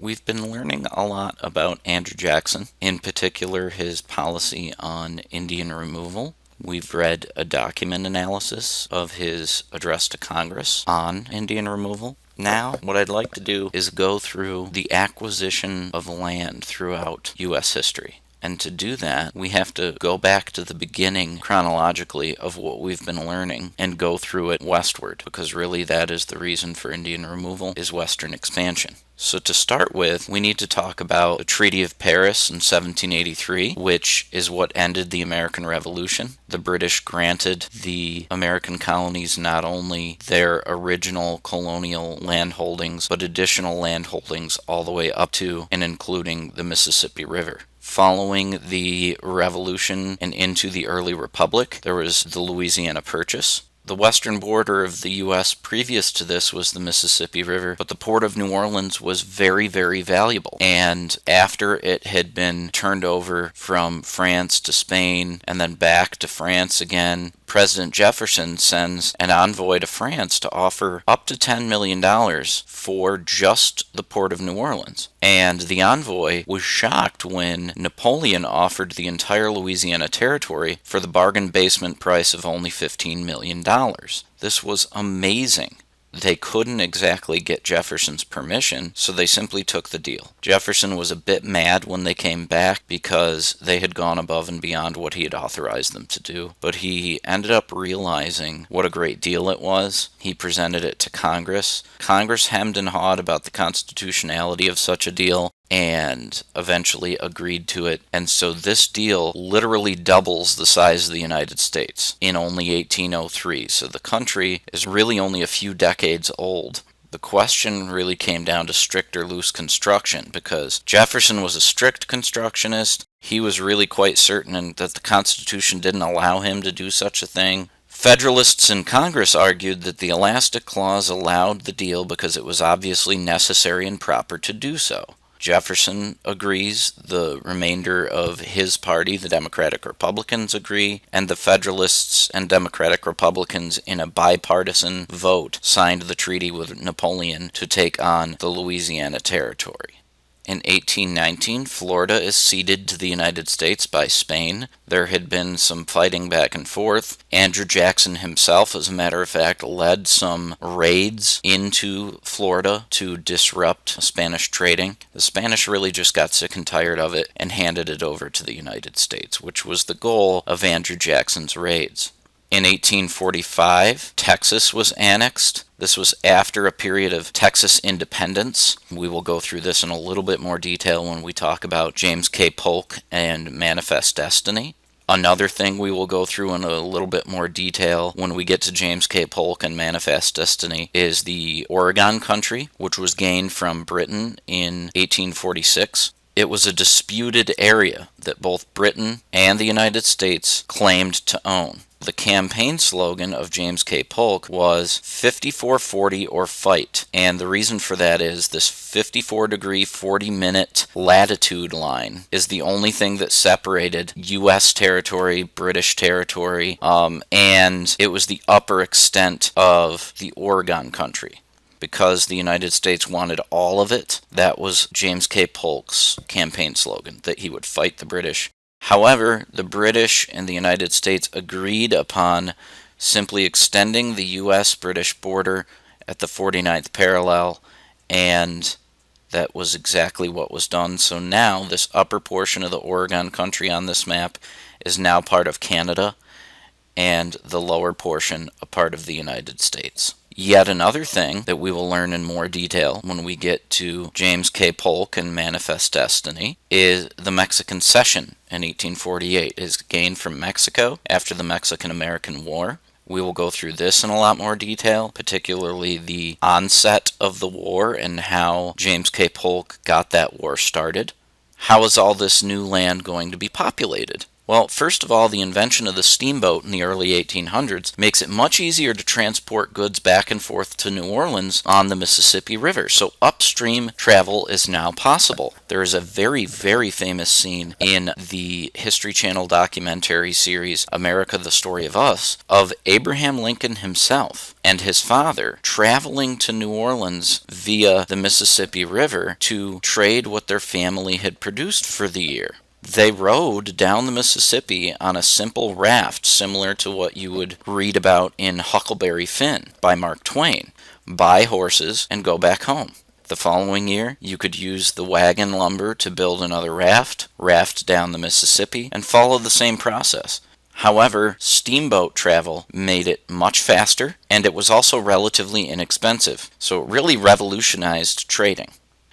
We've been learning a lot about Andrew Jackson, in particular his policy on Indian removal. We've read a document analysis of his address to Congress on Indian removal. Now, what I'd like to do is go through the acquisition of land throughout U.S. history. And to do that, we have to go back to the beginning chronologically of what we've been learning and go through it westward, because really that is the reason for Indian removal, is western expansion. So to start with, we need to talk about the Treaty of Paris in 1783, which is what ended the American Revolution. The British granted the American colonies not only their original colonial land holdings, but additional land holdings all the way up to and including the Mississippi River. Following the Revolution and into the early Republic, there was the Louisiana Purchase. The western border of the U.S. previous to this was the Mississippi River, but the port of New Orleans was very, very valuable. And after it had been turned over from France to Spain and then back to France again, President Jefferson sends an envoy to France to offer up to $10 million for just the port of New Orleans. And the envoy was shocked when Napoleon offered the entire Louisiana territory for the bargain basement price of only $15 million. This was amazing. They couldn't exactly get Jefferson's permission, so they simply took the deal. Jefferson was a bit mad when they came back because they had gone above and beyond what he had authorized them to do, but he ended up realizing what a great deal it was. He presented it to Congress. Congress hemmed and hawed about the constitutionality of such a deal, and eventually agreed to it. And so this deal literally doubles the size of the United States in only 1803. So the country is really only a few decades old. The question really came down to strict or loose construction, because Jefferson was a strict constructionist. He was really quite certain that the Constitution didn't allow him to do such a thing. Federalists in Congress argued that the Elastic Clause allowed the deal because it was obviously necessary and proper to do so. Jefferson agrees, the remainder of his party, the Democratic Republicans, agree, and the Federalists and Democratic Republicans in a bipartisan vote signed the treaty with Napoleon to take on the Louisiana Territory. In 1819, Florida is ceded to the United States by Spain. There had been some fighting back and forth. Andrew Jackson himself, as a matter of fact, led some raids into Florida to disrupt Spanish trading. The Spanish really just got sick and tired of it and handed it over to the United States, which was the goal of Andrew Jackson's raids. In 1845, Texas was annexed. This was after a period of Texas independence. We will go through this in a little bit more detail when we talk about James K. Polk and Manifest Destiny. Another thing we will go through in a little bit more detail when we get to James K. Polk and Manifest Destiny is the Oregon Country, which was gained from Britain in 1846. It was a disputed area that both Britain and the United States claimed to own. The campaign slogan of James K. Polk was 5440 or fight, and the reason for that is this 54-degree, 40-minute latitude line is the only thing that separated U.S. territory, British territory, and it was the upper extent of the Oregon Country. Because the United States wanted all of it, that was James K. Polk's campaign slogan, that he would fight the British. However, the British and the United States agreed upon simply extending the U.S.-British border at the 49th parallel, and that was exactly what was done. So now this upper portion of the Oregon Country on this map is now part of Canada, and the lower portion a part of the United States. Yet another thing that we will learn in more detail when we get to James K. Polk and Manifest Destiny is the Mexican Cession in 1848 is gained from Mexico after the Mexican-American War. We will go through this in a lot more detail, particularly the onset of the war and how James K. Polk got that war started. How is all this new land going to be populated? Well, first of all, the invention of the steamboat in the early 1800s makes it much easier to transport goods back and forth to New Orleans on the Mississippi River. So upstream travel is now possible. There is a very, very famous scene in the History Channel documentary series America, the Story of Us of Abraham Lincoln himself and his father traveling to New Orleans via the Mississippi River to trade what their family had produced for the year. They rowed down the Mississippi on a simple raft similar to what you would read about in Huckleberry Finn by Mark Twain. Buy horses and go back home. The following year, you could use the wagon lumber to build another raft down the Mississippi, and follow the same process. However, steamboat travel made it much faster, and it was also relatively inexpensive, so it really revolutionized trading.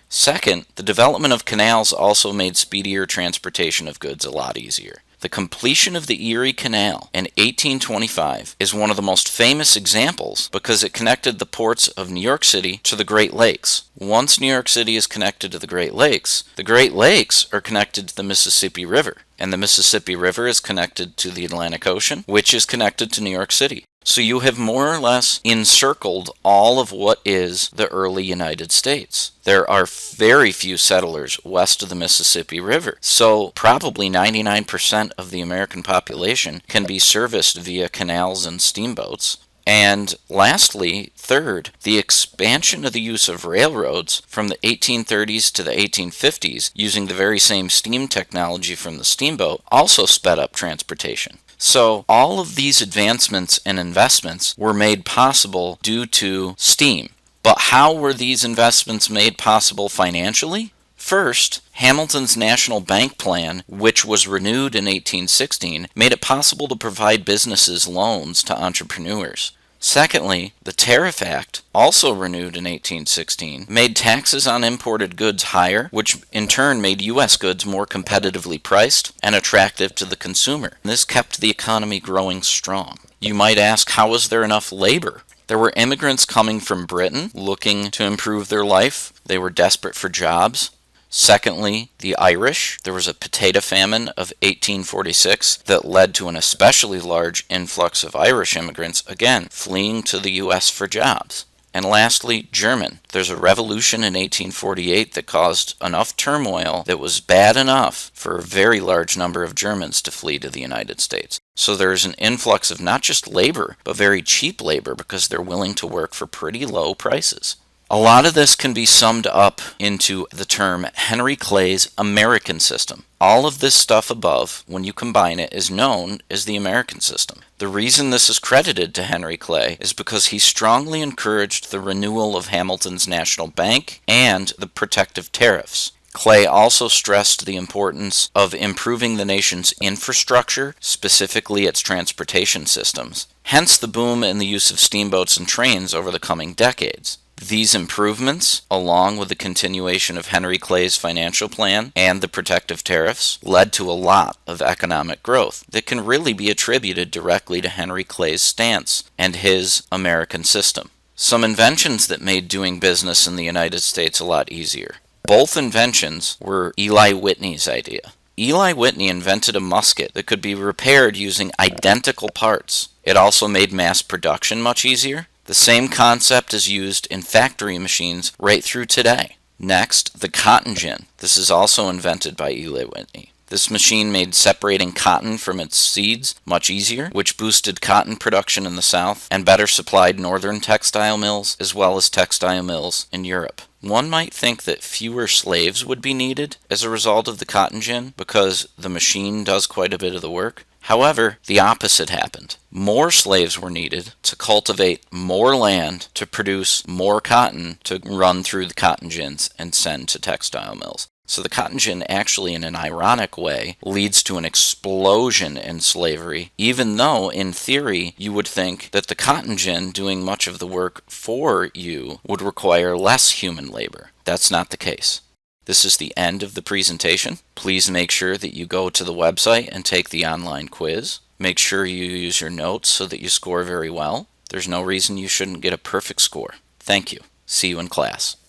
Second, the development of canals also made speedier transportation of goods a lot easier. The completion of the Erie Canal in 1825 is one of the most famous examples because it connected the ports of New York City to the Great Lakes. Once New York City is connected to the Great Lakes are connected to the Mississippi River, and the Mississippi River is connected to the Atlantic Ocean, which is connected to New York City. So you have more or less encircled all of what is the early United States. There are very few settlers west of the Mississippi River, so probably 99% of the American population can be serviced via canals and steamboats. And lastly, third, the expansion of the use of railroads from the 1830s to the 1850s using the very same steam technology from the steamboat also sped up transportation. So all of these advancements and investments were made possible due to steam. But how were these investments made possible financially? First, Hamilton's National Bank Plan, which was renewed in 1816, made it possible to provide businesses loans to entrepreneurs. Secondly, the Tariff Act, also renewed in 1816, made taxes on imported goods higher, which in turn made U.S. goods more competitively priced and attractive to the consumer. This kept the economy growing strong. You might ask, how was there enough labor? There were immigrants coming from Britain looking to improve their life. They were desperate for jobs. Secondly, the Irish. There was a potato famine of 1846 that led to an especially large influx of Irish immigrants, again, fleeing to the U.S. for jobs. And lastly, German. There's a revolution in 1848 that caused enough turmoil that was bad enough for a very large number of Germans to flee to the United States. So there's an influx of not just labor, but very cheap labor because they're willing to work for pretty low prices. A lot of this can be summed up into the term Henry Clay's American system. All of this stuff above, when you combine it, is known as the American system. The reason this is credited to Henry Clay is because he strongly encouraged the renewal of Hamilton's National Bank and the protective tariffs. Clay also stressed the importance of improving the nation's infrastructure, specifically its transportation systems, hence the boom in the use of steamboats and trains over the coming decades. These improvements, along with the continuation of Henry Clay's financial plan and the protective tariffs, led to a lot of economic growth that can really be attributed directly to Henry Clay's stance and his American system. Some inventions that made doing business in the United States a lot easier. Both inventions were Eli Whitney's idea. Eli Whitney invented a musket that could be repaired using identical parts. It also made mass production much easier. The same concept is used in factory machines right through today. Next, the cotton gin. This is also invented by Eli Whitney. This machine made separating cotton from its seeds much easier, which boosted cotton production in the South and better supplied northern textile mills as well as textile mills in Europe. One might think that fewer slaves would be needed as a result of the cotton gin because the machine does quite a bit of the work. However, the opposite happened. More slaves were needed to cultivate more land to produce more cotton to run through the cotton gins and send to textile mills. So the cotton gin actually, in an ironic way, leads to an explosion in slavery, even though, in theory, you would think that the cotton gin doing much of the work for you would require less human labor. That's not the case. This is the end of the presentation. Please make sure that you go to the website and take the online quiz. Make sure you use your notes so that you score very well. There's no reason you shouldn't get a perfect score. Thank you. See you in class.